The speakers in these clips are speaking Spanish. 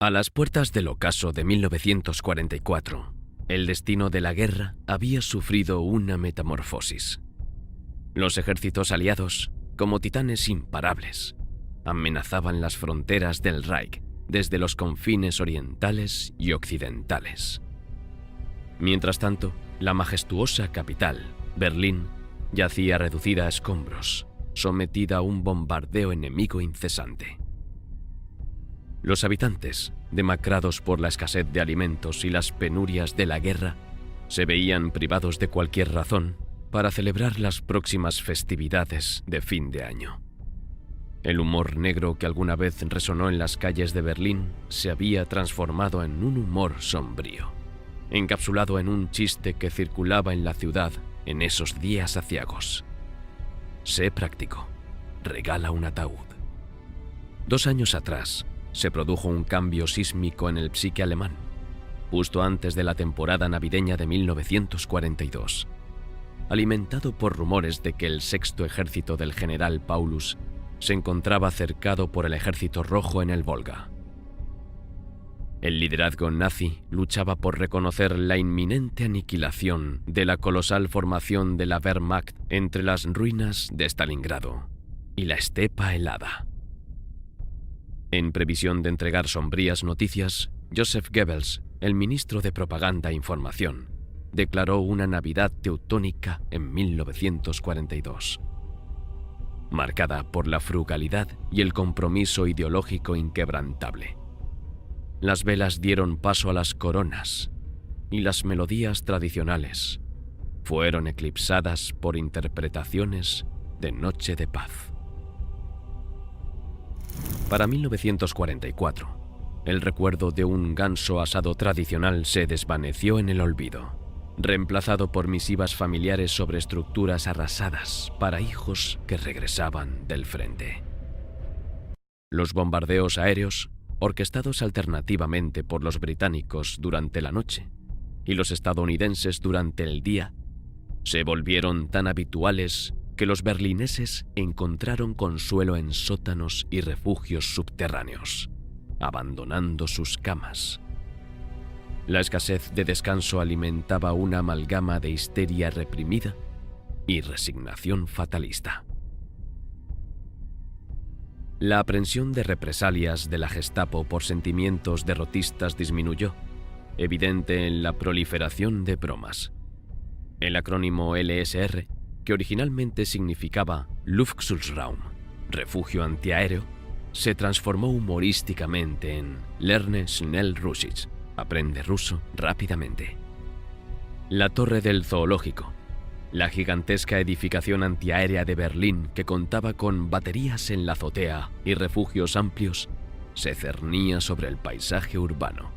A las puertas del ocaso de 1944, el destino de la guerra había sufrido una metamorfosis. Los ejércitos aliados, como titanes imparables, amenazaban las fronteras del Reich desde los confines orientales y occidentales. Mientras tanto, la majestuosa capital, Berlín, yacía reducida a escombros, sometida a un bombardeo enemigo incesante. Los habitantes, demacrados por la escasez de alimentos y las penurias de la guerra, se veían privados de cualquier razón para celebrar las próximas festividades de fin de año. El humor negro que alguna vez resonó en las calles de Berlín se había transformado en un humor sombrío, encapsulado en un chiste que circulaba en la ciudad en esos días aciagos. Sé práctico, regala un ataúd. 2 años atrás, se produjo un cambio sísmico en el psique alemán, justo antes de la temporada navideña de 1942, alimentado por rumores de que el sexto ejército del general Paulus se encontraba cercado por el ejército rojo en el Volga. El liderazgo nazi luchaba por reconocer la inminente aniquilación de la colosal formación de la Wehrmacht entre las ruinas de Stalingrado y la estepa helada. En previsión de entregar sombrías noticias, Joseph Goebbels, el ministro de Propaganda e Información, declaró una Navidad teutónica en 1942, marcada por la frugalidad y el compromiso ideológico inquebrantable. Las velas dieron paso a las coronas y las melodías tradicionales fueron eclipsadas por interpretaciones de Noche de Paz. Para 1944, el recuerdo de un ganso asado tradicional se desvaneció en el olvido, reemplazado por misivas familiares sobre estructuras arrasadas para hijos que regresaban del frente. Los bombardeos aéreos, orquestados alternativamente por los británicos durante la noche y los estadounidenses durante el día, se volvieron tan habituales que los berlineses encontraron consuelo en sótanos y refugios subterráneos, abandonando sus camas. La escasez de descanso alimentaba una amalgama de histeria reprimida y resignación fatalista. La aprensión de represalias de la Gestapo por sentimientos derrotistas disminuyó, evidente en la proliferación de bromas. El acrónimo LSR, que originalmente significaba Luftschutzraum, refugio antiaéreo, se transformó humorísticamente en Lerne schnell Russisch, aprende ruso rápidamente. La torre del zoológico, la gigantesca edificación antiaérea de Berlín que contaba con baterías en la azotea y refugios amplios, se cernía sobre el paisaje urbano.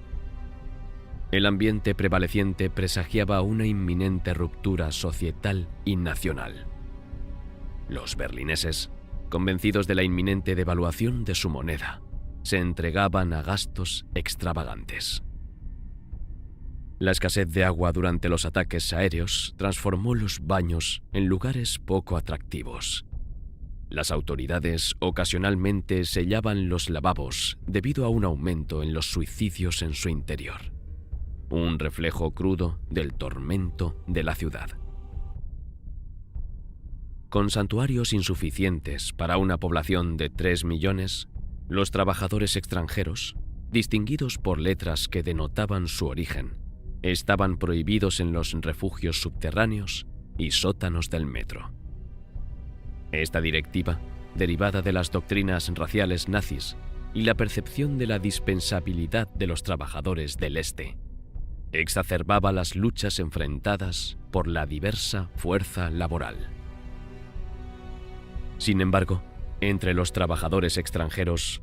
El ambiente prevaleciente presagiaba una inminente ruptura societal y nacional. Los berlineses, convencidos de la inminente devaluación de su moneda, se entregaban a gastos extravagantes. La escasez de agua durante los ataques aéreos transformó los baños en lugares poco atractivos. Las autoridades ocasionalmente sellaban los lavabos debido a un aumento en los suicidios en su interior. Un reflejo crudo del tormento de la ciudad. Con santuarios insuficientes para una población de 3 millones, los trabajadores extranjeros, distinguidos por letras que denotaban su origen, estaban prohibidos en los refugios subterráneos y sótanos del metro. Esta directiva, derivada de las doctrinas raciales nazis y la percepción de la dispensabilidad de los trabajadores del Este, exacerbaba las luchas enfrentadas por la diversa fuerza laboral. Sin embargo, entre los trabajadores extranjeros,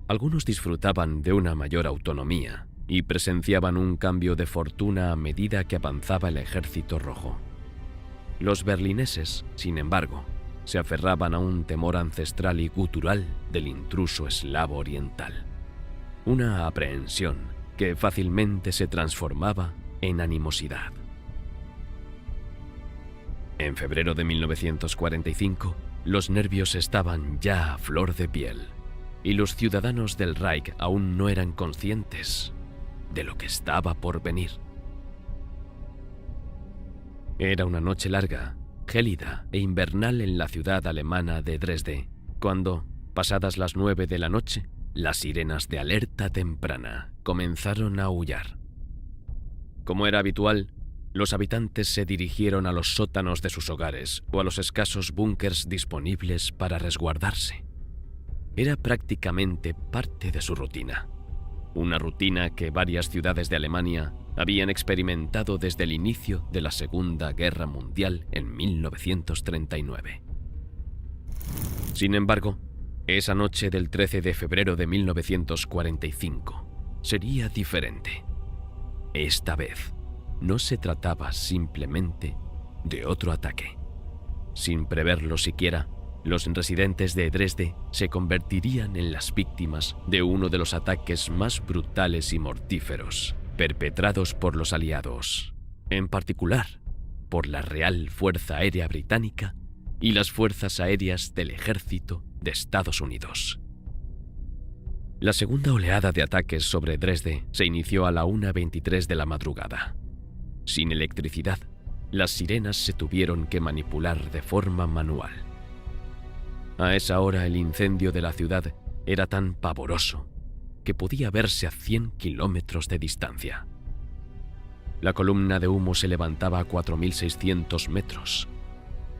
algunos disfrutaban de una mayor autonomía y presenciaban un cambio de fortuna a medida que avanzaba el ejército rojo. Los berlineses, sin embargo, se aferraban a un temor ancestral y gutural del intruso eslavo oriental, una aprehensión que fácilmente se transformaba en animosidad. En febrero de 1945, los nervios estaban ya a flor de piel. y los ciudadanos del Reich aún no eran conscientes de lo que estaba por venir. Era una noche larga, gélida e invernal en la ciudad alemana de Dresde, cuando, pasadas las 9 de la noche, las sirenas de alerta temprana comenzaron a aullar. Como era habitual, los habitantes se dirigieron a los sótanos de sus hogares o a los escasos búnkers disponibles para resguardarse. Era prácticamente parte de su rutina. Una rutina que varias ciudades de Alemania habían experimentado desde el inicio de la Segunda Guerra Mundial en 1939. Sin embargo, esa noche del 13 de febrero de 1945 sería diferente. Esta vez no se trataba simplemente de otro ataque. Sin preverlo siquiera, los residentes de Dresde se convertirían en las víctimas de uno de los ataques más brutales y mortíferos perpetrados por los aliados, en particular por la Real Fuerza Aérea Británica y las fuerzas aéreas del Ejército de Estados Unidos. La segunda oleada de ataques sobre Dresde se inició a la 1:23 de la madrugada. Sin electricidad, las sirenas se tuvieron que manipular de forma manual. A esa hora el incendio de la ciudad era tan pavoroso que podía verse a 100 kilómetros de distancia. La columna de humo se levantaba a 4.600 metros.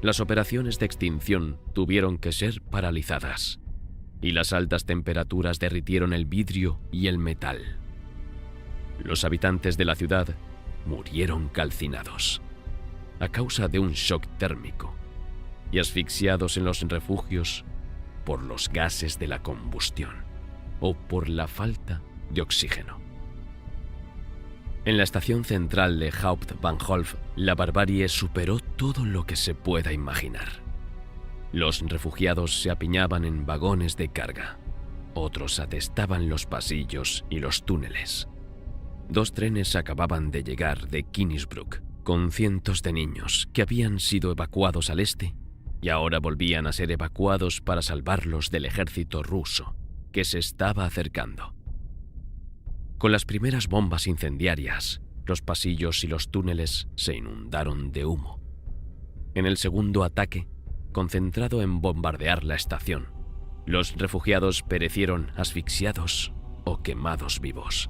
Las operaciones de extinción tuvieron que ser paralizadas, y las altas temperaturas derritieron el vidrio y el metal. Los habitantes de la ciudad murieron calcinados a causa de un shock térmico y asfixiados en los refugios por los gases de la combustión o por la falta de oxígeno. En la estación central de Hauptbahnhof, la barbarie superó todo lo que se pueda imaginar. Los refugiados se apiñaban en vagones de carga. Otros atestaban los pasillos y los túneles. 2 trenes acababan de llegar de Königsbrück con cientos de niños que habían sido evacuados al este y ahora volvían a ser evacuados para salvarlos del ejército ruso que se estaba acercando. Con las primeras bombas incendiarias, los pasillos y los túneles se inundaron de humo. En el segundo ataque, concentrado en bombardear la estación, los refugiados perecieron asfixiados o quemados vivos.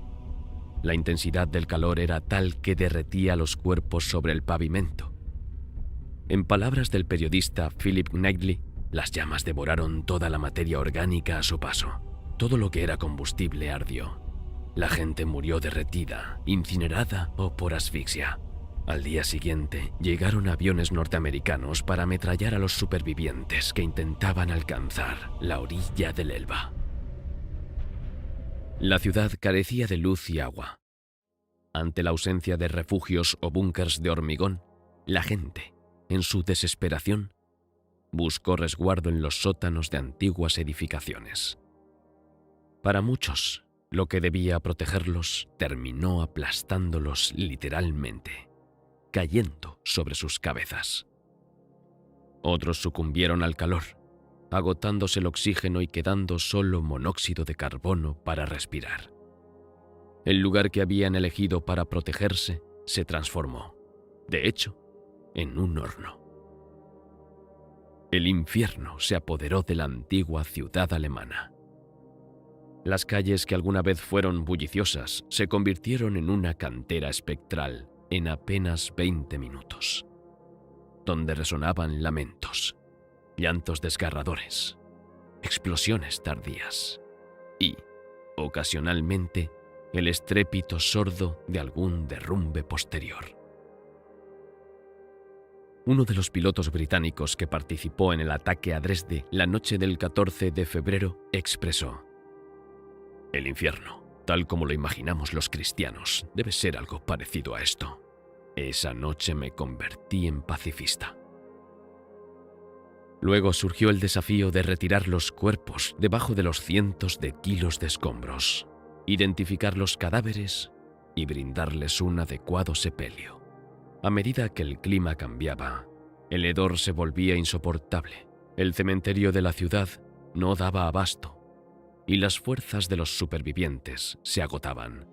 La intensidad del calor era tal que derretía los cuerpos sobre el pavimento. En palabras del periodista Philip Knightley, las llamas devoraron toda la materia orgánica a su paso. Todo lo que era combustible ardió. La gente murió derretida, incinerada o por asfixia. Al día siguiente, llegaron aviones norteamericanos para ametrallar a los supervivientes que intentaban alcanzar la orilla del Elba. La ciudad carecía de luz y agua. Ante la ausencia de refugios o búnkers de hormigón, la gente, en su desesperación, buscó resguardo en los sótanos de antiguas edificaciones. Para muchos, lo que debía protegerlos terminó aplastándolos literalmente, cayendo sobre sus cabezas. Otros sucumbieron al calor, agotándose el oxígeno y quedando solo monóxido de carbono para respirar. El lugar que habían elegido para protegerse se transformó, de hecho, en un horno. El infierno se apoderó de la antigua ciudad alemana. Las calles que alguna vez fueron bulliciosas se convirtieron en una cantera espectral en apenas 20 minutos, donde resonaban lamentos, llantos desgarradores, explosiones tardías y, ocasionalmente, el estrépito sordo de algún derrumbe posterior. Uno de los pilotos británicos que participó en el ataque a Dresde la noche del 14 de febrero expresó: «El infierno, tal como lo imaginamos los cristianos, debe ser algo parecido a esto. Esa noche me convertí en pacifista». Luego surgió el desafío de retirar los cuerpos debajo de los cientos de kilos de escombros, identificar los cadáveres y brindarles un adecuado sepelio. A medida que el clima cambiaba, el hedor se volvía insoportable. El cementerio de la ciudad no daba abasto. y las fuerzas de los supervivientes se agotaban.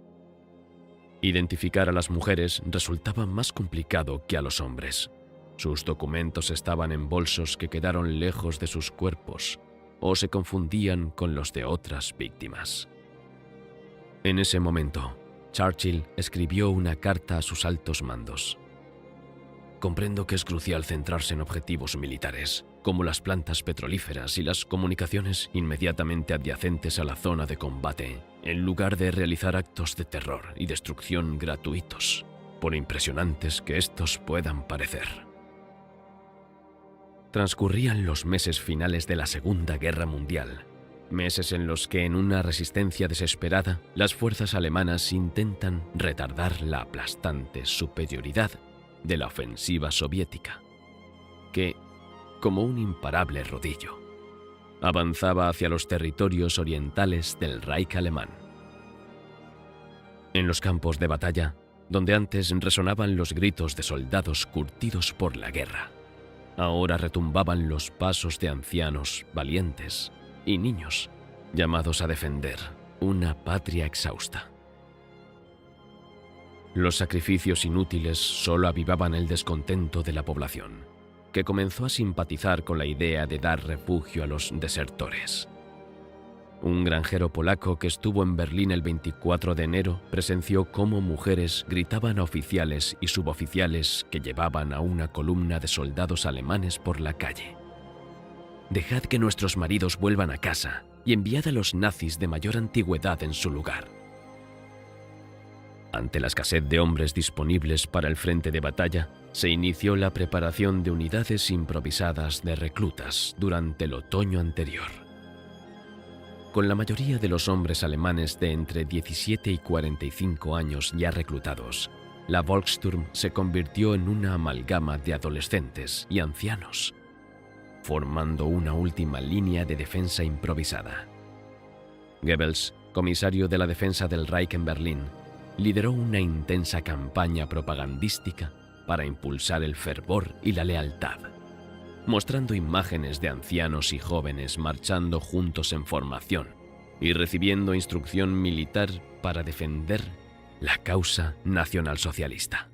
Identificar a las mujeres resultaba más complicado que a los hombres. Sus documentos estaban en bolsos que quedaron lejos de sus cuerpos o se confundían con los de otras víctimas. En ese momento, Churchill escribió una carta a sus altos mandos. Comprendo que es crucial centrarse en objetivos militares, como las plantas petrolíferas y las comunicaciones inmediatamente adyacentes a la zona de combate, en lugar de realizar actos de terror y destrucción gratuitos, por impresionantes que estos puedan parecer. Transcurrían los meses finales de la Segunda Guerra Mundial, meses en los que, en una resistencia desesperada, las fuerzas alemanas intentan retardar la aplastante superioridad de la ofensiva soviética, que, como un imparable rodillo, avanzaba hacia los territorios orientales del Reich alemán. En los campos de batalla, donde antes resonaban los gritos de soldados curtidos por la guerra, ahora retumbaban los pasos de ancianos valientes y niños llamados a defender una patria exhausta. Los sacrificios inútiles solo avivaban el descontento de la población, que comenzó a simpatizar con la idea de dar refugio a los desertores. Un granjero polaco que estuvo en Berlín el 24 de enero presenció cómo mujeres gritaban a oficiales y suboficiales que llevaban a una columna de soldados alemanes por la calle: «Dejad que nuestros maridos vuelvan a casa y enviad a los nazis de mayor antigüedad en su lugar». Ante la escasez de hombres disponibles para el frente de batalla, se inició la preparación de unidades improvisadas de reclutas durante el otoño anterior. Con la mayoría de los hombres alemanes de entre 17 y 45 años ya reclutados, la Volkssturm se convirtió en una amalgama de adolescentes y ancianos, formando una última línea de defensa improvisada. Goebbels, comisario de la defensa del Reich en Berlín, lideró una intensa campaña propagandística para impulsar el fervor y la lealtad, mostrando imágenes de ancianos y jóvenes marchando juntos en formación y recibiendo instrucción militar para defender la causa nacionalsocialista.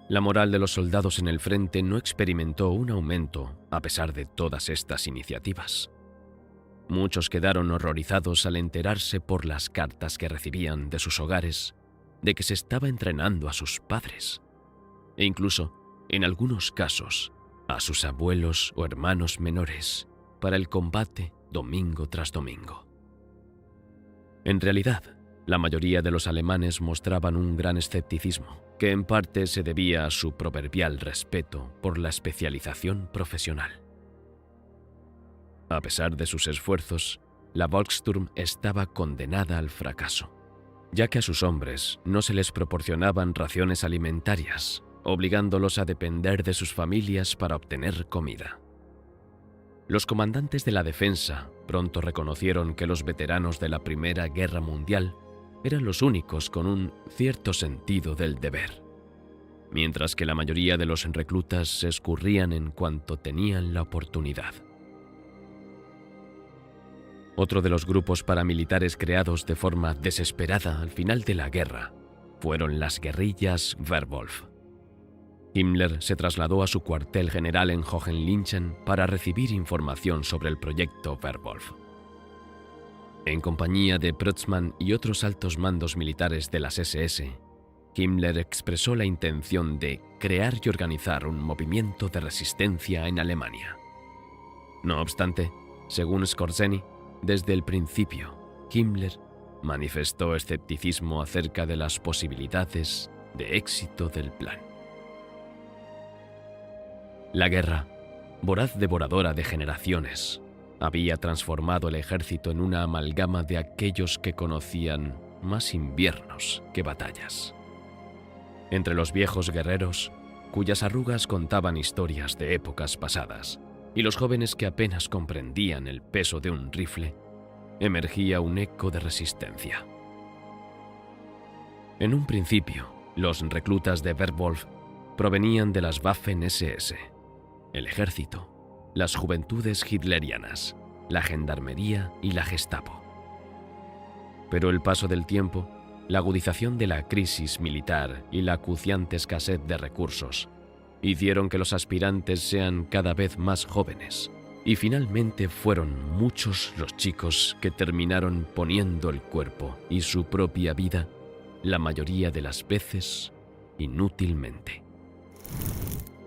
La moral de los soldados en el frente no experimentó un aumento a pesar de todas estas iniciativas. Muchos quedaron horrorizados al enterarse por las cartas que recibían de sus hogares de que se estaba entrenando a sus padres, e incluso, en algunos casos, a sus abuelos o hermanos menores para el combate domingo tras domingo. En realidad, la mayoría de los alemanes mostraban un gran escepticismo, que en parte se debía a su proverbial respeto por la especialización profesional. A pesar de sus esfuerzos, la Volkssturm estaba condenada al fracaso, ya que a sus hombres no se les proporcionaban raciones alimentarias, obligándolos a depender de sus familias para obtener comida. Los comandantes de la defensa pronto reconocieron que los veteranos de la Primera Guerra Mundial eran los únicos con un cierto sentido del deber, mientras que la mayoría de los reclutas se escurrían en cuanto tenían la oportunidad. Otro de los grupos paramilitares creados de forma desesperada al final de la guerra fueron las guerrillas Werwolf. Himmler se trasladó a su cuartel general en Hohenlinchen para recibir información sobre el proyecto Werwolf. En compañía de Prötzmann y otros altos mandos militares de las SS, Himmler expresó la intención de crear y organizar un movimiento de resistencia en Alemania. No obstante, según Skorzeny, desde el principio, Himmler manifestó escepticismo acerca de las posibilidades de éxito del plan. La guerra, voraz devoradora de generaciones, había transformado el ejército en una amalgama de aquellos que conocían más inviernos que batallas. Entre los viejos guerreros, cuyas arrugas contaban historias de épocas pasadas, y los jóvenes que apenas comprendían el peso de un rifle, emergía un eco de resistencia. En un principio, los reclutas de Werwolf provenían de las Waffen-SS, el ejército, las juventudes hitlerianas la gendarmería y la Gestapo. Pero el paso del tiempo, la agudización de la crisis militar y la acuciante escasez de recursos hicieron que los aspirantes sean cada vez más jóvenes, y finalmente fueron muchos los chicos que terminaron poniendo el cuerpo y su propia vida, la mayoría de las veces, inútilmente.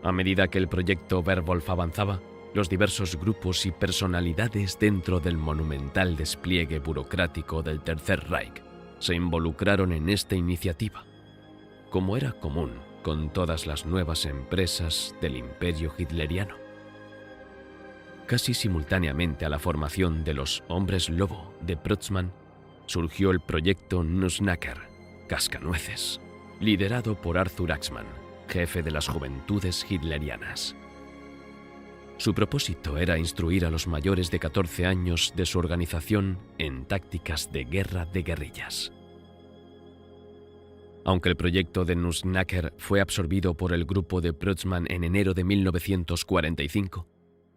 A medida que el proyecto Werwolf avanzaba, los diversos grupos y personalidades dentro del monumental despliegue burocrático del Tercer Reich se involucraron en esta iniciativa, como era común con todas las nuevas empresas del imperio hitleriano. Casi simultáneamente a la formación de los Hombres Lobo de Protzmann, surgió el proyecto Nussknacker, Cascanueces, liderado por Arthur Axmann, jefe de las Juventudes Hitlerianas. Su propósito era instruir a los mayores de 14 años de su organización en tácticas de guerra de guerrillas. Aunque el proyecto de Nussknacker fue absorbido por el grupo de Protzmann en enero de 1945,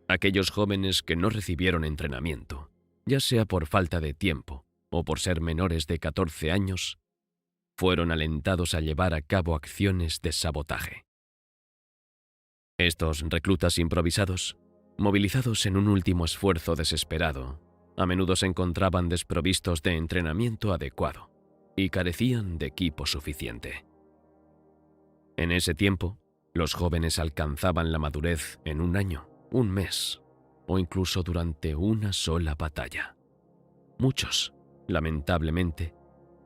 aquellos jóvenes que no recibieron entrenamiento, ya sea por falta de tiempo o por ser menores de 14 años, fueron alentados a llevar a cabo acciones de sabotaje. Estos reclutas improvisados, movilizados en un último esfuerzo desesperado, a menudo se encontraban desprovistos de entrenamiento adecuado y carecían de equipo suficiente. En ese tiempo, los jóvenes alcanzaban la madurez en un año, un mes o incluso durante una sola batalla. Muchos, lamentablemente,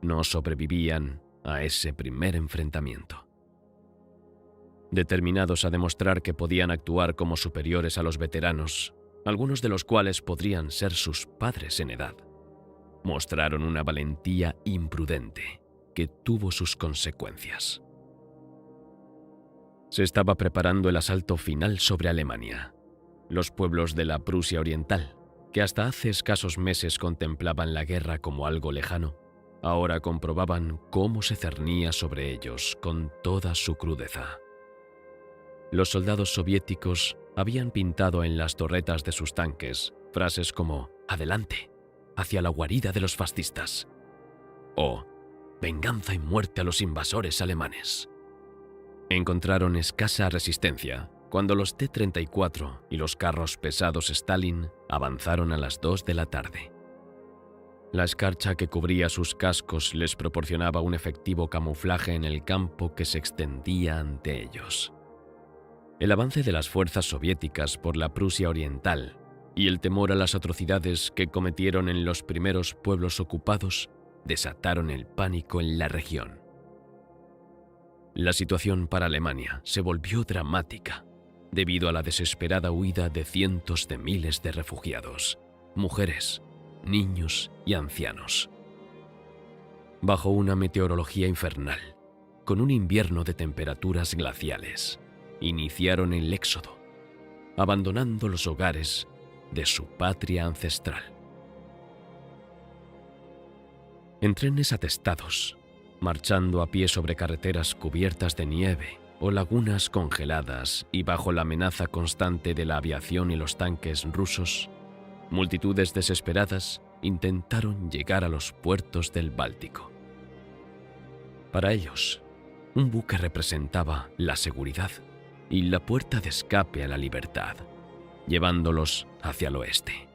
no sobrevivían a ese primer enfrentamiento. Determinados a demostrar que podían actuar como superiores a los veteranos, algunos de los cuales podrían ser sus padres en edad, mostraron una valentía imprudente que tuvo sus consecuencias. Se estaba preparando el asalto final sobre Alemania. Los pueblos de la Prusia Oriental, que hasta hace escasos meses contemplaban la guerra como algo lejano, ahora comprobaban cómo se cernía sobre ellos con toda su crudeza. Los soldados soviéticos habían pintado en las torretas de sus tanques frases como «Adelante, hacia la guarida de los fascistas» o «Venganza y muerte a los invasores alemanes». Encontraron escasa resistencia cuando los T-34 y los carros pesados Stalin avanzaron a las 2 de la tarde. La escarcha que cubría sus cascos les proporcionaba un efectivo camuflaje en el campo que se extendía ante ellos. El avance de las fuerzas soviéticas por la Prusia Oriental y el temor a las atrocidades que cometieron en los primeros pueblos ocupados desataron el pánico en la región. La situación para Alemania se volvió dramática debido a la desesperada huida de cientos de miles de refugiados, mujeres, niños y ancianos. Bajo una meteorología infernal, con un invierno de temperaturas glaciales, iniciaron el éxodo, abandonando los hogares de su patria ancestral. En trenes atestados, marchando a pie sobre carreteras cubiertas de nieve o lagunas congeladas y bajo la amenaza constante de la aviación y los tanques rusos, multitudes desesperadas intentaron llegar a los puertos del Báltico. Para ellos, un buque representaba la seguridad y la puerta de escape a la libertad, llevándolos hacia el oeste.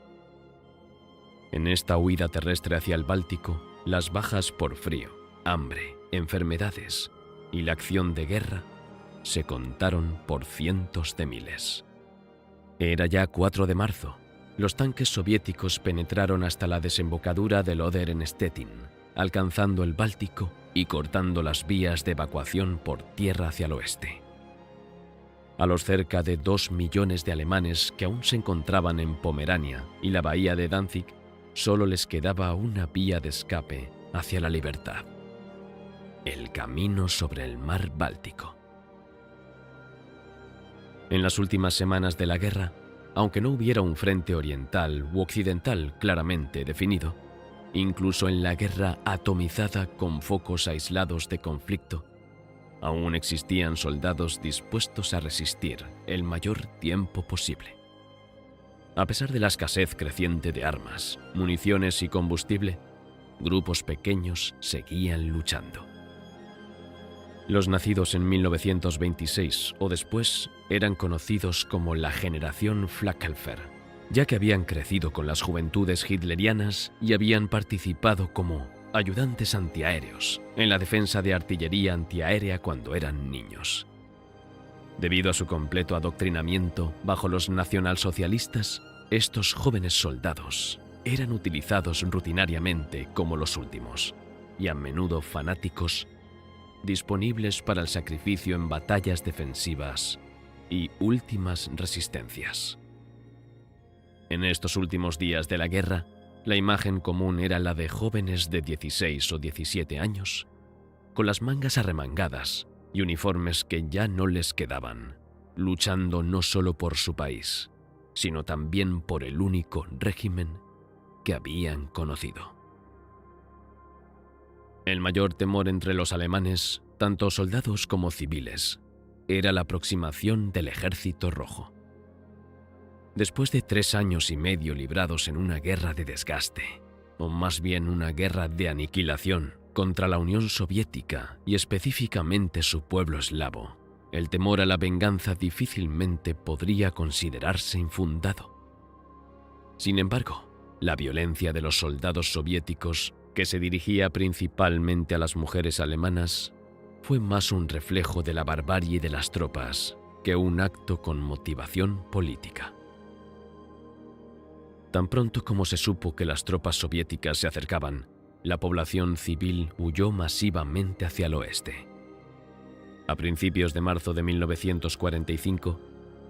En esta huida terrestre hacia el Báltico, las bajas por frío, hambre, enfermedades y la acción de guerra se contaron por cientos de miles. Era ya 4 de marzo. Los tanques soviéticos penetraron hasta la desembocadura del Oder en Stettin, alcanzando el Báltico y cortando las vías de evacuación por tierra hacia el oeste. A los cerca de 2 millones de alemanes que aún se encontraban en Pomerania y la bahía de Danzig, solo les quedaba una vía de escape hacia la libertad: el camino sobre el mar Báltico. En las últimas semanas de la guerra, aunque no hubiera un frente oriental u occidental claramente definido, incluso en la guerra atomizada con focos aislados de conflicto, aún existían soldados dispuestos a resistir el mayor tiempo posible. A pesar de la escasez creciente de armas, municiones y combustible, grupos pequeños seguían luchando. Los nacidos en 1926 o después eran conocidos como la generación Flackelfer, ya que habían crecido con las juventudes hitlerianas y habían participado como ayudantes antiaéreos en la defensa de artillería antiaérea cuando eran niños. Debido a su completo adoctrinamiento bajo los nacionalsocialistas, estos jóvenes soldados eran utilizados rutinariamente como los últimos, y a menudo fanáticos, disponibles para el sacrificio en batallas defensivas y últimas resistencias. En estos últimos días de la guerra, la imagen común era la de jóvenes de 16 o 17 años, con las mangas arremangadas y uniformes que ya no les quedaban, luchando no solo por su país, sino también por el único régimen que habían conocido. El mayor temor entre los alemanes, tanto soldados como civiles, era la aproximación del Ejército Rojo. Después de 3 años y medio librados en una guerra de desgaste, o más bien una guerra de aniquilación contra la Unión Soviética y específicamente su pueblo eslavo, el temor a la venganza difícilmente podría considerarse infundado. Sin embargo, la violencia de los soldados soviéticos, que se dirigía principalmente a las mujeres alemanas, fue más un reflejo de la barbarie de las tropas que un acto con motivación política. Tan pronto como se supo que las tropas soviéticas se acercaban, la población civil huyó masivamente hacia el oeste. A principios de marzo de 1945,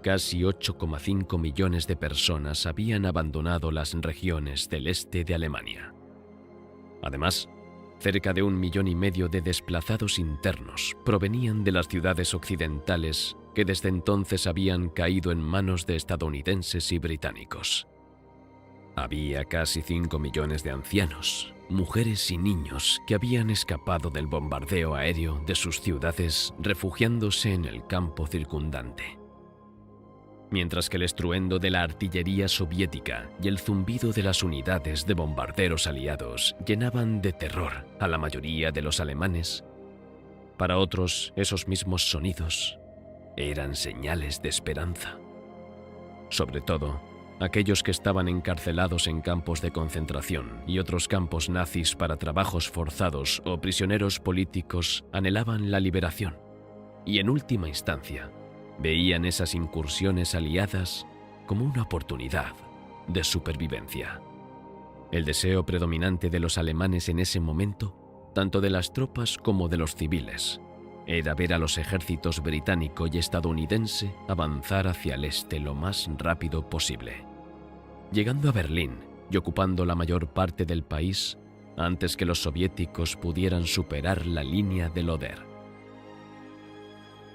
casi 8,5 millones de personas habían abandonado las regiones del este de Alemania. Además, cerca de 1,5 millones de desplazados internos provenían de las ciudades occidentales que desde entonces habían caído en manos de estadounidenses y británicos. Había casi 5 millones de ancianos, mujeres y niños que habían escapado del bombardeo aéreo de sus ciudades refugiándose en el campo circundante. Mientras que el estruendo de la artillería soviética y el zumbido de las unidades de bombarderos aliados llenaban de terror a la mayoría de los alemanes, para otros esos mismos sonidos eran señales de esperanza. Sobre todo, aquellos que estaban encarcelados en campos de concentración y otros campos nazis para trabajos forzados o prisioneros políticos anhelaban la liberación y, en última instancia, veían esas incursiones aliadas como una oportunidad de supervivencia. El deseo predominante de los alemanes en ese momento, tanto de las tropas como de los civiles, era ver a los ejércitos británico y estadounidense avanzar hacia el este lo más rápido posible, llegando a Berlín y ocupando la mayor parte del país antes que los soviéticos pudieran superar la línea del Oder.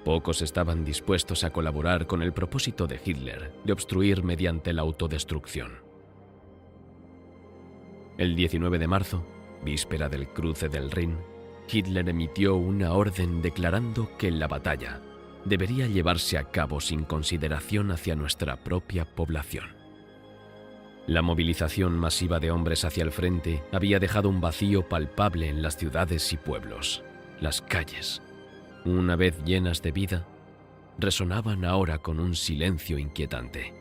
Pocos estaban dispuestos a colaborar con el propósito de Hitler de obstruir mediante la autodestrucción. El 19 de marzo, víspera del cruce del Rin, Hitler emitió una orden declarando que la batalla debería llevarse a cabo sin consideración hacia nuestra propia población. La movilización masiva de hombres hacia el frente había dejado un vacío palpable en las ciudades y pueblos. Las calles, una vez llenas de vida, resonaban ahora con un silencio inquietante.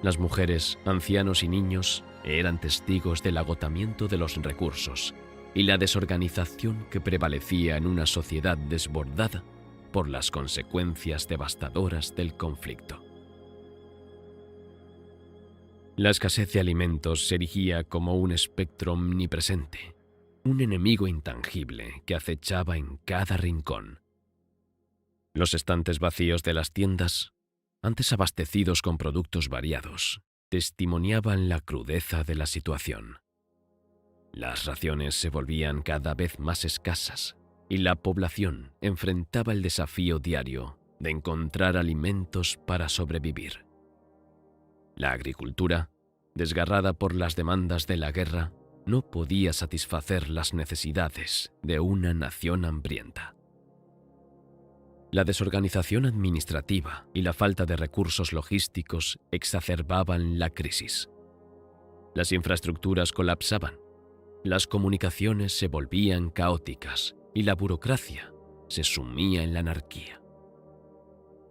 Las mujeres, ancianos y niños eran testigos del agotamiento de los recursos y la desorganización que prevalecía en una sociedad desbordada por las consecuencias devastadoras del conflicto. La escasez de alimentos se erigía como un espectro omnipresente, un enemigo intangible que acechaba en cada rincón. Los estantes vacíos de las tiendas, antes abastecidos con productos variados, testimoniaban la crudeza de la situación. Las raciones se volvían cada vez más escasas y la población enfrentaba el desafío diario de encontrar alimentos para sobrevivir. La agricultura, desgarrada por las demandas de la guerra, no podía satisfacer las necesidades de una nación hambrienta. La desorganización administrativa y la falta de recursos logísticos exacerbaban la crisis. Las infraestructuras colapsaban, las comunicaciones se volvían caóticas y la burocracia se sumía en la anarquía.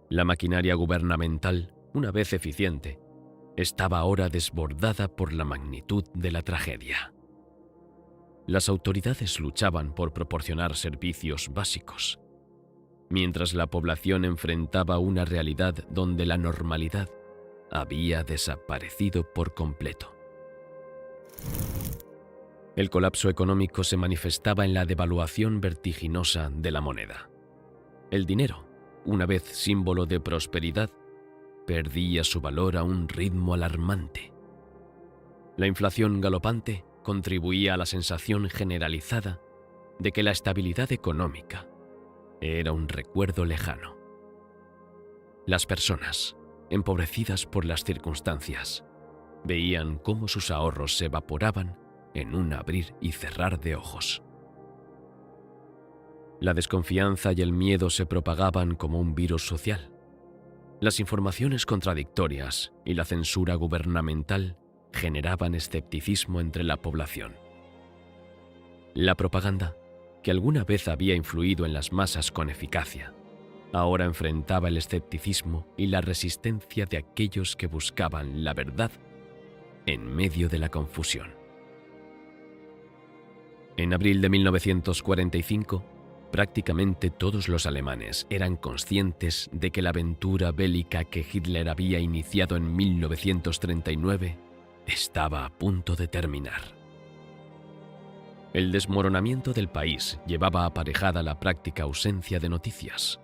La maquinaria gubernamental, una vez eficiente, estaba ahora desbordada por la magnitud de la tragedia. Las autoridades luchaban por proporcionar servicios básicos, mientras la población enfrentaba una realidad donde la normalidad había desaparecido por completo. El colapso económico se manifestaba en la devaluación vertiginosa de la moneda. El dinero, una vez símbolo de prosperidad, perdía su valor a un ritmo alarmante. La inflación galopante contribuía a la sensación generalizada de que la estabilidad económica era un recuerdo lejano. Las personas, empobrecidas por las circunstancias, veían cómo sus ahorros se evaporaban en un abrir y cerrar de ojos. La desconfianza y el miedo se propagaban como un virus social. Las informaciones contradictorias y la censura gubernamental generaban escepticismo entre la población. La propaganda, que alguna vez había influido en las masas con eficacia, ahora enfrentaba el escepticismo y la resistencia de aquellos que buscaban la verdad en medio de la confusión. En abril de 1945, prácticamente todos los alemanes eran conscientes de que la aventura bélica que Hitler había iniciado en 1939 estaba a punto de terminar. El desmoronamiento del país llevaba aparejada la práctica ausencia de noticias,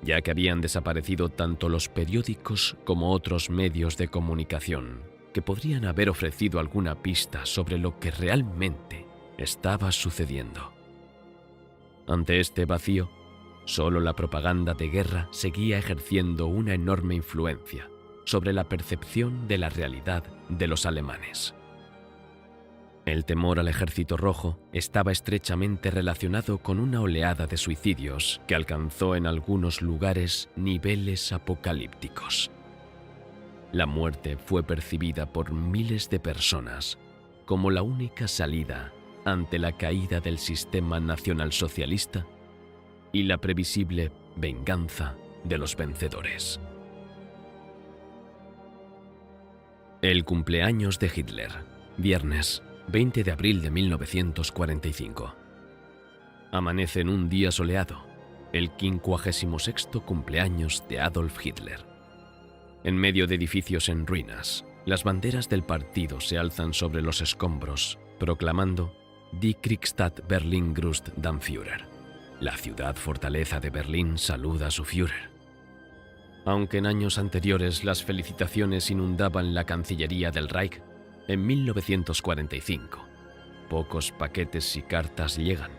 ya que habían desaparecido tanto los periódicos como otros medios de comunicación que podrían haber ofrecido alguna pista sobre lo que realmente estaba sucediendo. Ante este vacío, solo la propaganda de guerra seguía ejerciendo una enorme influencia sobre la percepción de la realidad de los alemanes. El temor al Ejército Rojo estaba estrechamente relacionado con una oleada de suicidios que alcanzó en algunos lugares niveles apocalípticos. La muerte fue percibida por miles de personas como la única salida ante la caída del sistema nacionalsocialista y la previsible venganza de los vencedores. El cumpleaños de Hitler, viernes 20 de abril de 1945. Amanece en un día soleado, el 56º cumpleaños de Adolf Hitler. En medio de edificios en ruinas, las banderas del partido se alzan sobre los escombros, proclamando Die Kriegstadt Berlin grüßt den Führer. La ciudad fortaleza de Berlín saluda a su Führer. Aunque en años anteriores las felicitaciones inundaban la Cancillería del Reich, en 1945, pocos paquetes y cartas llegan,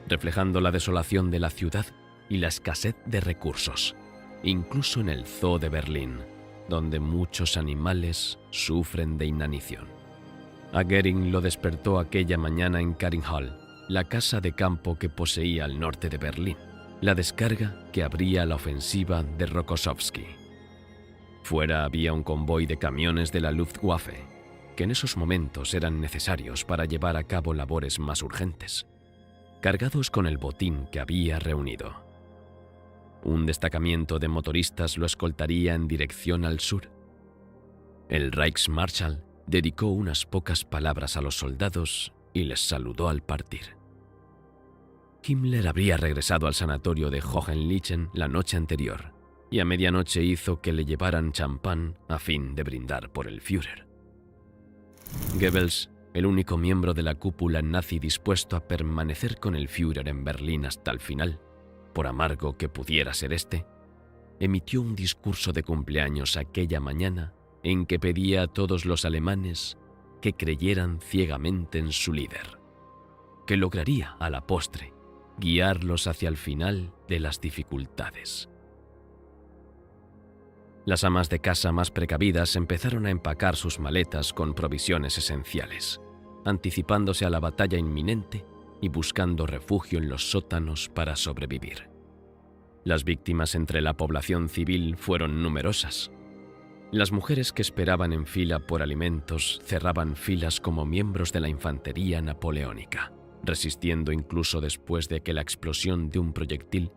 reflejando la desolación de la ciudad y la escasez de recursos, incluso en el Zoo de Berlín, donde muchos animales sufren de inanición. A Goering lo despertó aquella mañana en Karinhall, la casa de campo que poseía al norte de Berlín, la descarga que abría la ofensiva de Rokossowski. Fuera había un convoy de camiones de la Luftwaffe, que en esos momentos eran necesarios para llevar a cabo labores más urgentes, cargados con el botín que había reunido. Un destacamento de motoristas lo escoltaría en dirección al sur. El Reichsmarschall dedicó unas pocas palabras a los soldados y les saludó al partir. Himmler habría regresado al sanatorio de Hohenlichen la noche anterior y a medianoche hizo que le llevaran champán a fin de brindar por el Führer. Goebbels, el único miembro de la cúpula nazi dispuesto a permanecer con el Führer en Berlín hasta el final, por amargo que pudiera ser este, emitió un discurso de cumpleaños aquella mañana en que pedía a todos los alemanes que creyeran ciegamente en su líder, que lograría, a la postre, guiarlos hacia el final de las dificultades. Las amas de casa más precavidas empezaron a empacar sus maletas con provisiones esenciales, anticipándose a la batalla inminente y buscando refugio en los sótanos para sobrevivir. Las víctimas entre la población civil fueron numerosas. Las mujeres que esperaban en fila por alimentos cerraban filas como miembros de la infantería napoleónica, resistiendo incluso después de que la explosión de un proyectil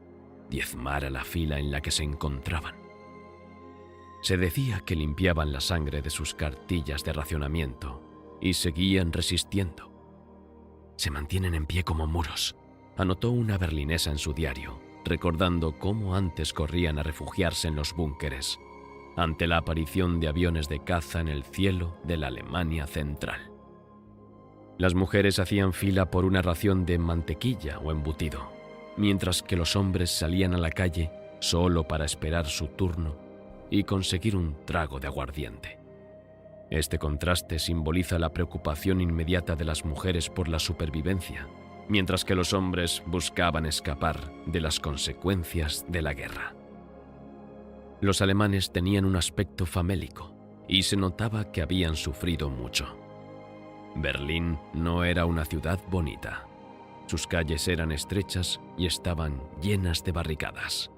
diezmara la fila en la que se encontraban. Se decía que limpiaban la sangre de sus cartillas de racionamiento y seguían resistiendo. «Se mantienen en pie como muros», anotó una berlinesa en su diario, recordando cómo antes corrían a refugiarse en los búnkeres ante la aparición de aviones de caza en el cielo de la Alemania central. Las mujeres hacían fila por una ración de mantequilla o embutido, mientras que los hombres salían a la calle solo para esperar su turno y conseguir un trago de aguardiente. Este contraste simboliza la preocupación inmediata de las mujeres por la supervivencia, mientras que los hombres buscaban escapar de las consecuencias de la guerra. Los alemanes tenían un aspecto famélico y se notaba que habían sufrido mucho. Berlín no era una ciudad bonita. Sus calles eran estrechas y estaban llenas de barricadas,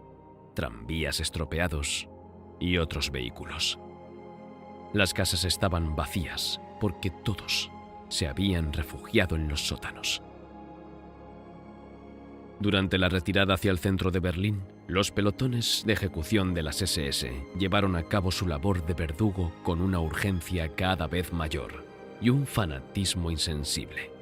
tranvías estropeados y otros vehículos. Las casas estaban vacías porque todos se habían refugiado en los sótanos. Durante la retirada hacia el centro de Berlín, los pelotones de ejecución de las SS llevaron a cabo su labor de verdugo con una urgencia cada vez mayor y un fanatismo insensible.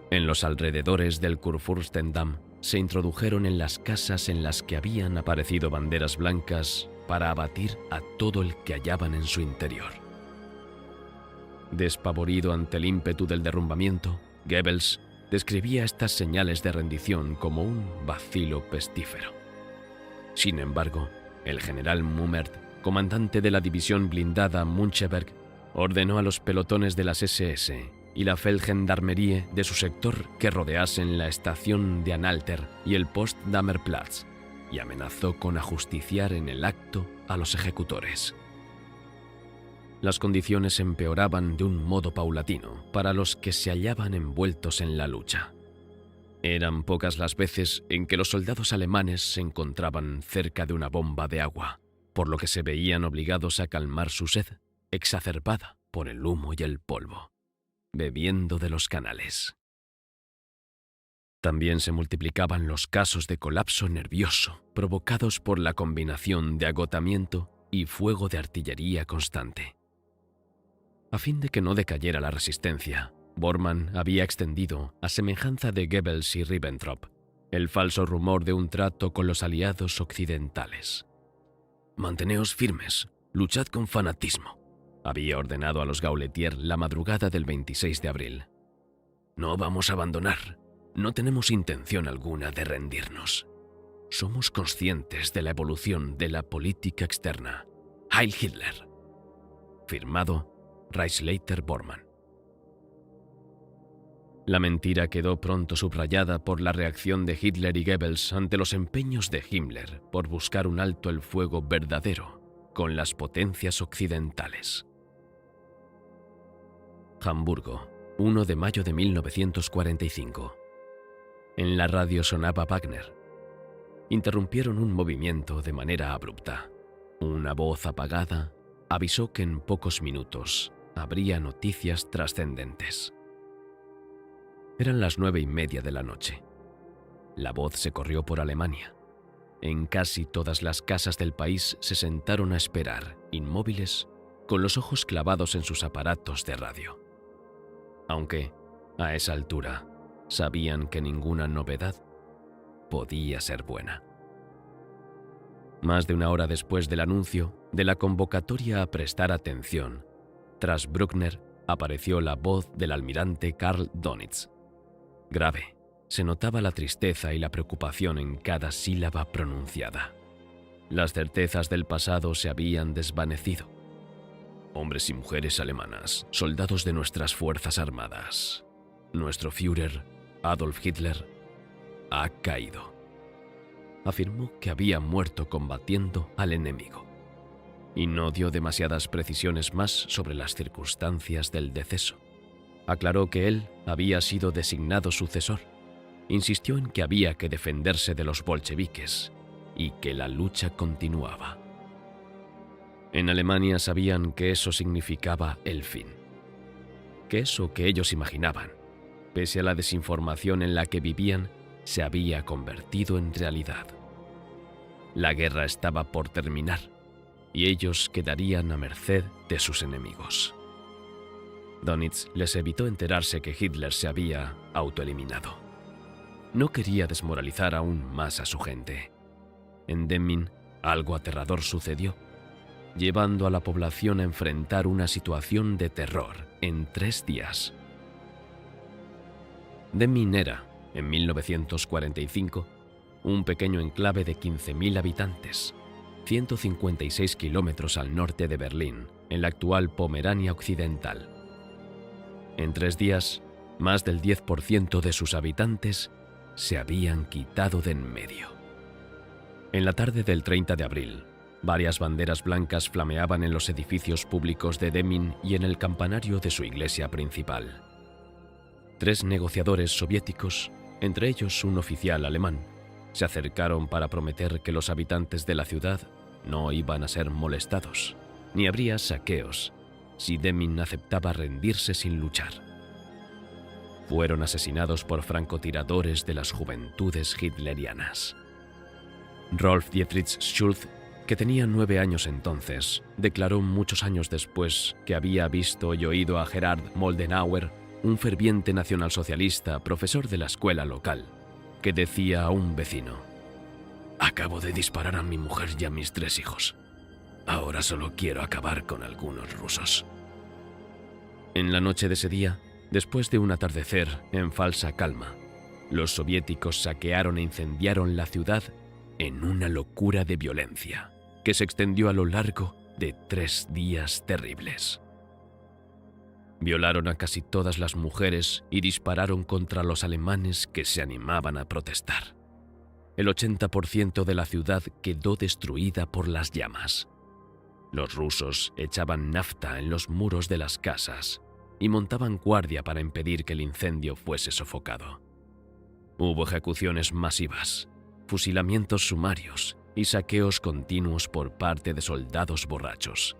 En los alrededores del Kurfürstendamm se introdujeron en las casas en las que habían aparecido banderas blancas para abatir a todo el que hallaban en su interior. Despavorido ante el ímpetu del derrumbamiento, Goebbels describía estas señales de rendición como un vacilo pestífero. Sin embargo, el general Mummert, comandante de la división blindada Müncheberg, ordenó a los pelotones de las SS y la Feldgendarmerie de su sector que rodeasen la estación de Anhalter y el Potsdamer Platz y amenazó con ajusticiar en el acto a los ejecutores. Las condiciones empeoraban de un modo paulatino para los que se hallaban envueltos en la lucha. Eran pocas las veces en que los soldados alemanes se encontraban cerca de una bomba de agua, por lo que se veían obligados a calmar su sed, exacerbada por el humo y el polvo, bebiendo de los canales. También se multiplicaban los casos de colapso nervioso provocados por la combinación de agotamiento y fuego de artillería constante. A fin de que no decayera la resistencia, Bormann había extendido, a semejanza de Goebbels y Ribbentrop, el falso rumor de un trato con los aliados occidentales. «Manteneos firmes, luchad con fanatismo», había ordenado a los Gauletier la madrugada del 26 de abril. «No vamos a abandonar, no tenemos intención alguna de rendirnos. Somos conscientes de la evolución de la política externa. Heil Hitler». Firmado Reichsleiter Bormann. La mentira quedó pronto subrayada por la reacción de Hitler y Goebbels ante los empeños de Himmler por buscar un alto el fuego verdadero con las potencias occidentales. Hamburgo, 1 de mayo de 1945. En la radio sonaba Wagner. Interrumpieron un movimiento de manera abrupta. Una voz apagada avisó que en pocos minutos habría noticias trascendentes. Eran las 9:30 de la noche. La voz se corrió por Alemania. En casi todas las casas del país se sentaron a esperar, inmóviles, con los ojos clavados en sus aparatos de radio. Aunque, a esa altura, sabían que ninguna novedad podía ser buena. Más de una hora después del anuncio de la convocatoria a prestar atención, tras Bruckner apareció la voz del almirante Karl Dönitz. Grave, se notaba la tristeza y la preocupación en cada sílaba pronunciada. Las certezas del pasado se habían desvanecido. Hombres y mujeres alemanas, soldados de nuestras fuerzas armadas. Nuestro Führer, Adolf Hitler, ha caído. Afirmó que había muerto combatiendo al enemigo y no dio demasiadas precisiones más sobre las circunstancias del deceso. Aclaró que él había sido designado sucesor. Insistió en que había que defenderse de los bolcheviques y que la lucha continuaba. En Alemania sabían que eso significaba el fin, que eso que ellos imaginaban, pese a la desinformación en la que vivían, se había convertido en realidad. La guerra estaba por terminar y ellos quedarían a merced de sus enemigos. Dönitz les evitó enterarse que Hitler se había autoeliminado. No quería desmoralizar aún más a su gente. En Demmin, algo aterrador sucedió, llevando a la población a enfrentar una situación de terror en 3 días. Demmin era, en 1945, un pequeño enclave de 15.000 habitantes, 156 kilómetros al norte de Berlín, en la actual Pomerania Occidental. En 3 días, más del 10% de sus habitantes se habían quitado de en medio. En la tarde del 30 de abril, varias banderas blancas flameaban en los edificios públicos de Demmin y en el campanario de su iglesia principal. 3 negociadores soviéticos, entre ellos un oficial alemán, se acercaron para prometer que los habitantes de la ciudad no iban a ser molestados, ni habría saqueos, si Demmin aceptaba rendirse sin luchar. Fueron asesinados por francotiradores de las juventudes hitlerianas. Rolf Dietrich Schulz, que tenía 9 años entonces, declaró muchos años después que había visto y oído a Gerhard Moldenhauer, un ferviente nacionalsocialista, profesor de la escuela local, que decía a un vecino: «Acabo de disparar a mi mujer y a mis 3 hijos. Ahora solo quiero acabar con algunos rusos». En la noche de ese día, después de un atardecer en falsa calma, los soviéticos saquearon e incendiaron la ciudad en una locura de violencia que se extendió a lo largo de 3 días terribles. Violaron a casi todas las mujeres y dispararon contra los alemanes que se animaban a protestar. El 80% de la ciudad quedó destruida por las llamas. Los rusos echaban nafta en los muros de las casas y montaban guardia para impedir que el incendio fuese sofocado. Hubo ejecuciones masivas, fusilamientos sumarios y saqueos continuos por parte de soldados borrachos,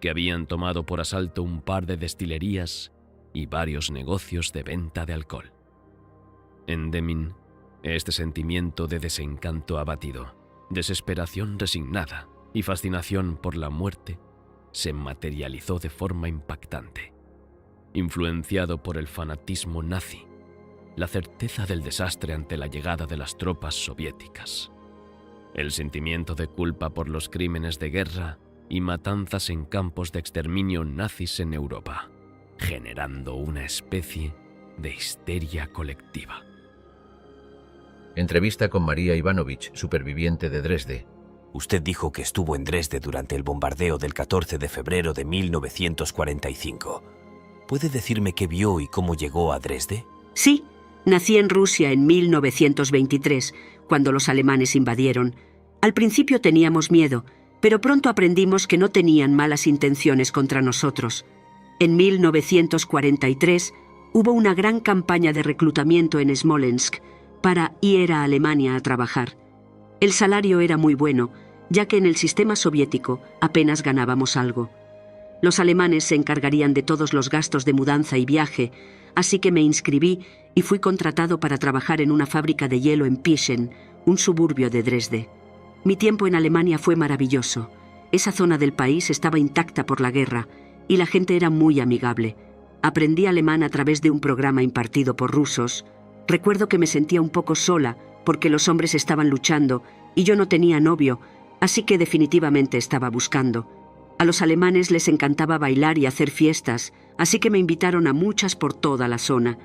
que habían tomado por asalto un par de destilerías y varios negocios de venta de alcohol. En Demmin, este sentimiento de desencanto abatido, desesperación resignada y fascinación por la muerte se materializó de forma impactante. Influenciado por el fanatismo nazi, la certeza del desastre ante la llegada de las tropas soviéticas, el sentimiento de culpa por los crímenes de guerra y matanzas en campos de exterminio nazis en Europa, generando una especie de histeria colectiva. Entrevista con María Ivanovich, superviviente de Dresde. Usted dijo que estuvo en Dresde durante el bombardeo del 14 de febrero de 1945. ¿Puede decirme qué vio y cómo llegó a Dresde? Sí, nací en Rusia en 1923, cuando los alemanes invadieron. Al principio teníamos miedo, pero pronto aprendimos que no tenían malas intenciones contra nosotros. En 1943 hubo una gran campaña de reclutamiento en Smolensk para ir a Alemania a trabajar. El salario era muy bueno, ya que en el sistema soviético apenas ganábamos algo. Los alemanes se encargarían de todos los gastos de mudanza y viaje, así que me inscribí y fui contratado para trabajar en una fábrica de hielo en Pieschen, un suburbio de Dresde. Mi tiempo en Alemania fue maravilloso. Esa zona del país estaba intacta por la guerra y la gente era muy amigable. Aprendí alemán a través de un programa impartido por rusos. Recuerdo que me sentía un poco sola porque los hombres estaban luchando y yo no tenía novio, así que definitivamente estaba buscando. A los alemanes les encantaba bailar y hacer fiestas, así que me invitaron a muchas por toda la zona.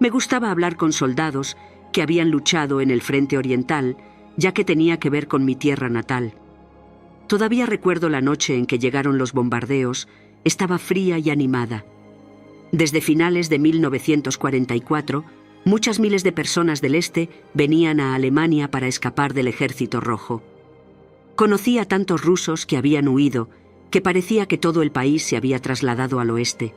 Me gustaba hablar con soldados que habían luchado en el frente oriental, ya que tenía que ver con mi tierra natal. Todavía recuerdo la noche en que llegaron los bombardeos, estaba fría y animada. Desde finales de 1944, muchas miles de personas del este venían a Alemania para escapar del Ejército Rojo. Conocí a tantos rusos que habían huido, que parecía que todo el país se había trasladado al oeste.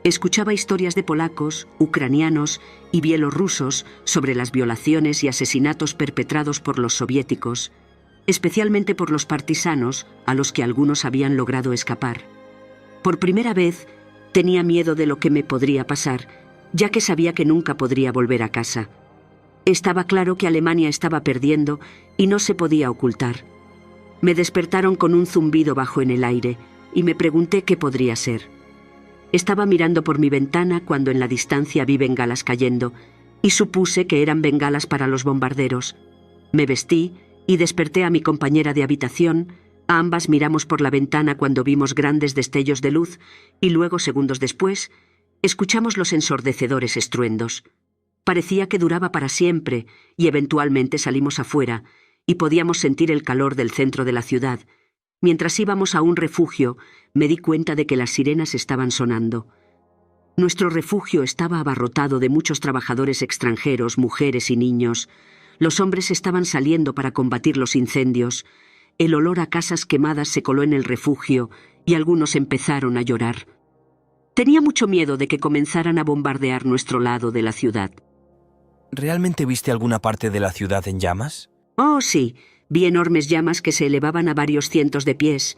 Escuchaba historias de polacos, ucranianos y bielorrusos sobre las violaciones y asesinatos perpetrados por los soviéticos. especialmente por los partisanos a los que algunos habían logrado escapar. Por primera vez tenía miedo de lo que me podría pasar, ya que sabía que nunca podría volver a casa. Estaba claro que Alemania estaba perdiendo y no se podía ocultar. Me despertaron con un zumbido bajo en el aire y me pregunté qué podría ser. Estaba mirando por mi ventana cuando en la distancia vi bengalas cayendo y supuse que eran bengalas para los bombarderos. Me vestí y desperté a mi compañera de habitación. A ambas miramos por la ventana cuando vimos grandes destellos de luz y luego, segundos después, escuchamos los ensordecedores estruendos. Parecía que duraba para siempre y eventualmente salimos afuera y podíamos sentir el calor del centro de la ciudad. Mientras íbamos a un refugio, me di cuenta de que las sirenas estaban sonando. Nuestro refugio estaba abarrotado de muchos trabajadores extranjeros, mujeres y niños. Los hombres estaban saliendo para combatir los incendios. El olor a casas quemadas se coló en el refugio y algunos empezaron a llorar. Tenía mucho miedo de que comenzaran a bombardear nuestro lado de la ciudad. ¿Realmente viste alguna parte de la ciudad en llamas? Oh, sí. Vi enormes llamas que se elevaban a varios cientos de pies.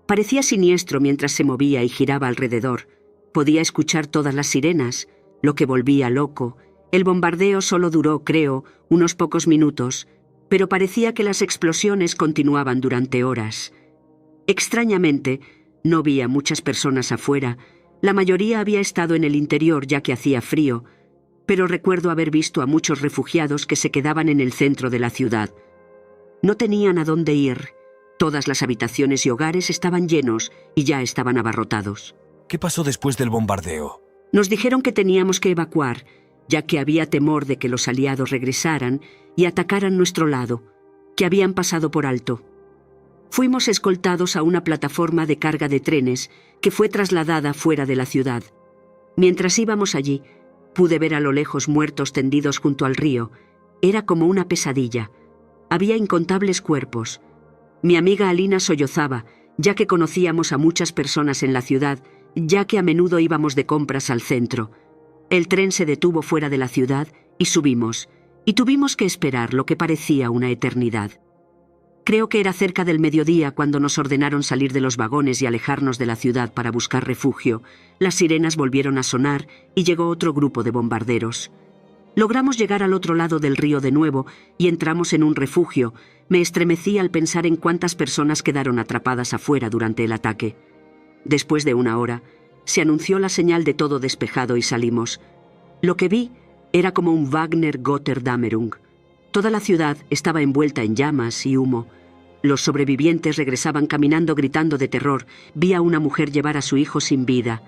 Parecía siniestro mientras se movía y giraba alrededor. Podía escuchar todas las sirenas, lo que volvía loco. El bombardeo solo duró, creo, unos pocos minutos, pero parecía que las explosiones continuaban durante horas. Extrañamente, no vi a muchas personas afuera. La mayoría había estado en el interior ya que hacía frío, pero recuerdo haber visto a muchos refugiados que se quedaban en el centro de la ciudad. No tenían a dónde ir. Todas las habitaciones y hogares estaban llenos y ya estaban abarrotados. ¿Qué pasó después del bombardeo? Nos dijeron que teníamos que evacuar, ya que había temor de que los aliados regresaran y atacaran nuestro lado, que habían pasado por alto. Fuimos escoltados a una plataforma de carga de trenes que fue trasladada fuera de la ciudad. Mientras íbamos allí, pude ver a lo lejos muertos tendidos junto al río. Era como una pesadilla. Había incontables cuerpos. Mi amiga Alina sollozaba, ya que conocíamos a muchas personas en la ciudad, ya que a menudo íbamos de compras al centro. El tren se detuvo fuera de la ciudad y subimos, y tuvimos que esperar lo que parecía una eternidad. Creo que era cerca del mediodía cuando nos ordenaron salir de los vagones y alejarnos de la ciudad para buscar refugio. Las sirenas volvieron a sonar y llegó otro grupo de bombarderos. Logramos llegar al otro lado del río de nuevo y entramos en un refugio. Me estremecí al pensar en cuántas personas quedaron atrapadas afuera durante el ataque. Después de una hora, se anunció la señal de todo despejado y salimos. Lo que vi era como un Wagner Götterdämmerung. Toda la ciudad estaba envuelta en llamas y humo. Los sobrevivientes regresaban caminando gritando de terror. Vi a una mujer llevar a su hijo sin vida.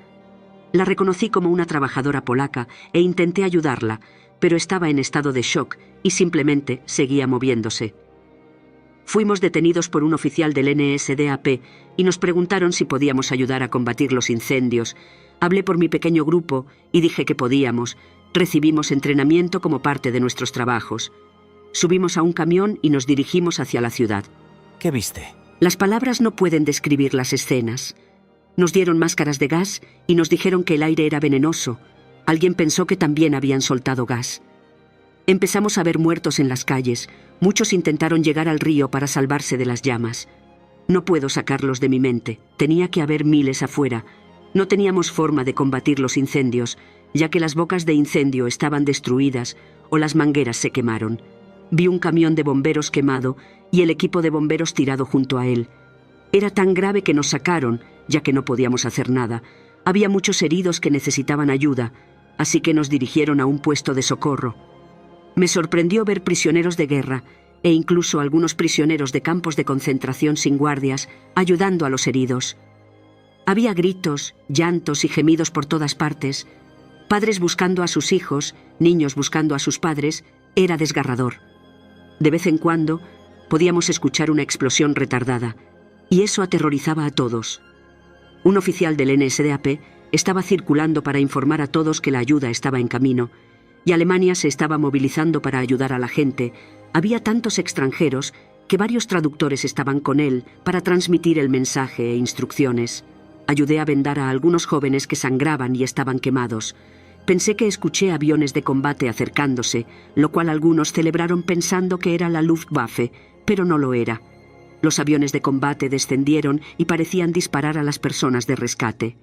La reconocí como una trabajadora polaca e intenté ayudarla, pero estaba en estado de shock y simplemente seguía moviéndose. Fuimos detenidos por un oficial del NSDAP y nos preguntaron si podíamos ayudar a combatir los incendios. Hablé por mi pequeño grupo y dije que podíamos. Recibimos entrenamiento como parte de nuestros trabajos. Subimos a un camión y nos dirigimos hacia la ciudad. ¿Qué viste? Las palabras no pueden describir las escenas. Nos dieron máscaras de gas y nos dijeron que el aire era venenoso. Alguien pensó que también habían soltado gas. Empezamos a ver muertos en las calles. Muchos intentaron llegar al río para salvarse de las llamas. No puedo sacarlos de mi mente. Tenía que haber miles afuera. No teníamos forma de combatir los incendios, ya que las bocas de incendio estaban destruidas o las mangueras se quemaron. Vi un camión de bomberos quemado y el equipo de bomberos tirado junto a él. Era tan grave que nos sacaron, ya que no podíamos hacer nada. Había muchos heridos que necesitaban ayuda, así que nos dirigieron a un puesto de socorro. Me sorprendió ver prisioneros de guerra e incluso algunos prisioneros de campos de concentración sin guardias ayudando a los heridos. Había gritos, llantos y gemidos por todas partes. Padres buscando a sus hijos, niños buscando a sus padres. Era desgarrador. De vez en cuando podíamos escuchar una explosión retardada, y eso aterrorizaba a todos. Un oficial del NSDAP estaba circulando para informar a todos que la ayuda estaba en camino, y Alemania se estaba movilizando para ayudar a la gente. Había tantos extranjeros que varios traductores estaban con él para transmitir el mensaje e instrucciones. Ayudé a vendar a algunos jóvenes que sangraban y estaban quemados. Pensé que escuché aviones de combate acercándose, lo cual algunos celebraron pensando que era la Luftwaffe, pero no lo era. Los aviones de combate descendieron y parecían disparar a las personas de rescate.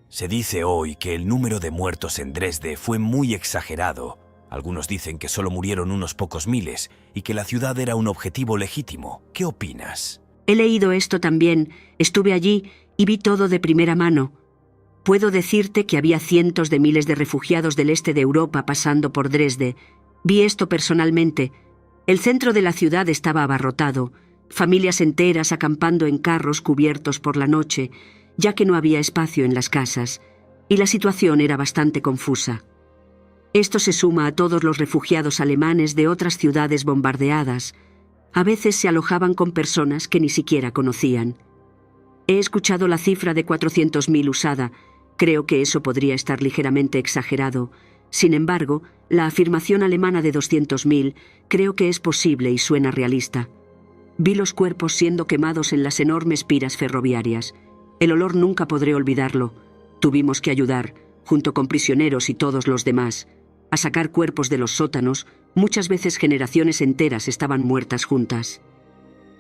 Se dice hoy que el número de muertos en Dresde fue muy exagerado. Algunos dicen que solo murieron unos pocos miles y que la ciudad era un objetivo legítimo. ¿Qué opinas? He leído esto también, estuve allí y vi todo de primera mano. Puedo decirte que había cientos de miles de refugiados del este de Europa pasando por Dresde. Vi esto personalmente. El centro de la ciudad estaba abarrotado, familias enteras acampando en carros cubiertos por la noche, ya que no había espacio en las casas, y la situación era bastante confusa. Esto se suma a todos los refugiados alemanes de otras ciudades bombardeadas. A veces se alojaban con personas que ni siquiera conocían. He escuchado la cifra de 400.000 usada. Creo que eso podría estar ligeramente exagerado. Sin embargo, la afirmación alemana de 200.000 creo que es posible y suena realista. Vi los cuerpos siendo quemados en las enormes piras ferroviarias. El olor nunca podré olvidarlo. Tuvimos que ayudar, junto con prisioneros y todos los demás, a sacar cuerpos de los sótanos. Muchas veces generaciones enteras estaban muertas juntas.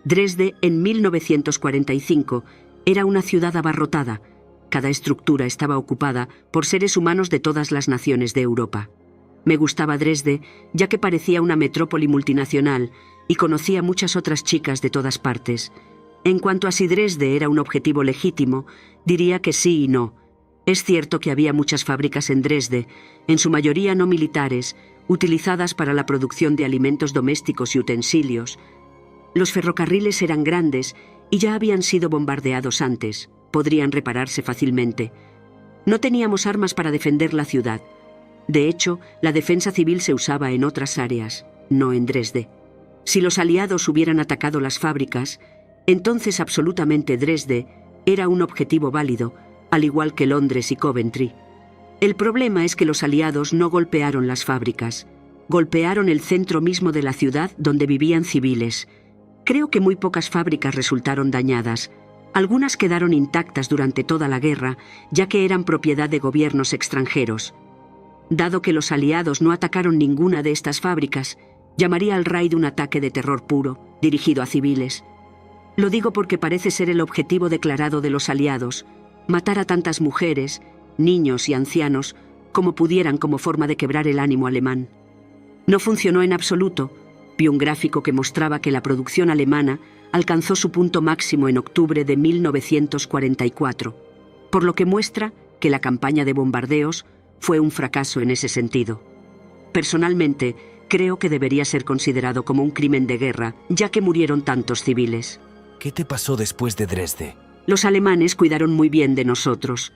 Dresde, en 1945, era una ciudad abarrotada. Cada estructura estaba ocupada por seres humanos de todas las naciones de Europa. Me gustaba Dresde, ya que parecía una metrópoli multinacional y conocía muchas otras chicas de todas partes. En cuanto a si Dresde era un objetivo legítimo, diría que sí y no. Es cierto que había muchas fábricas en Dresde, en su mayoría no militares, utilizadas para la producción de alimentos domésticos y utensilios. Los ferrocarriles eran grandes y ya habían sido bombardeados antes. Podrían repararse fácilmente. No teníamos armas para defender la ciudad. De hecho, la defensa civil se usaba en otras áreas, no en Dresde. Si los aliados hubieran atacado las fábricas, entonces absolutamente Dresde era un objetivo válido, al igual que Londres y Coventry. El problema es que los aliados no golpearon las fábricas. Golpearon el centro mismo de la ciudad donde vivían civiles. Creo que muy pocas fábricas resultaron dañadas. Algunas quedaron intactas durante toda la guerra, ya que eran propiedad de gobiernos extranjeros. Dado que los aliados no atacaron ninguna de estas fábricas, llamaría al raid un ataque de terror puro, dirigido a civiles. Lo digo porque parece ser el objetivo declarado de los aliados, matar a tantas mujeres, niños y ancianos como pudieran como forma de quebrar el ánimo alemán. No funcionó en absoluto. Vi un gráfico que mostraba que la producción alemana alcanzó su punto máximo en octubre de 1944, por lo que muestra que la campaña de bombardeos fue un fracaso en ese sentido. Personalmente, creo que debería ser considerado como un crimen de guerra, ya que murieron tantos civiles. ¿Qué te pasó después de Dresde? Los alemanes cuidaron muy bien de nosotros.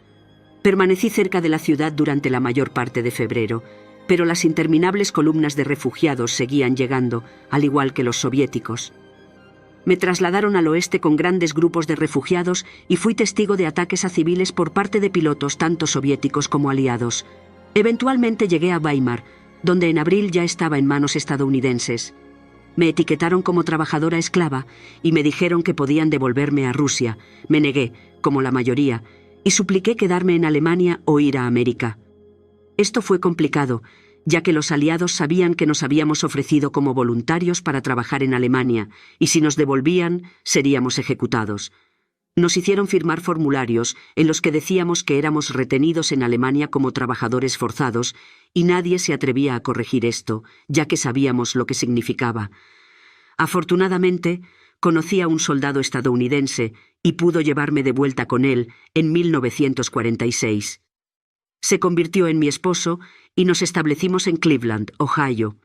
Permanecí cerca de la ciudad durante la mayor parte de febrero, pero las interminables columnas de refugiados seguían llegando, al igual que los soviéticos. Me trasladaron al oeste con grandes grupos de refugiados y fui testigo de ataques a civiles por parte de pilotos tanto soviéticos como aliados. Eventualmente llegué a Weimar, donde en abril ya estaba en manos estadounidenses. Me etiquetaron como trabajadora esclava y me dijeron que podían devolverme a Rusia. Me negué, como la mayoría, y supliqué quedarme en Alemania o ir a América. Esto fue complicado, ya que los aliados sabían que nos habíamos ofrecido como voluntarios para trabajar en Alemania, y si nos devolvían, seríamos ejecutados. Nos hicieron firmar formularios en los que decíamos que éramos retenidos en Alemania como trabajadores forzados, y nadie se atrevía a corregir esto, ya que sabíamos lo que significaba. Afortunadamente, conocí a un soldado estadounidense y pudo llevarme de vuelta con él en 1946. Se convirtió en mi esposo y nos establecimos en Cleveland, Ohio.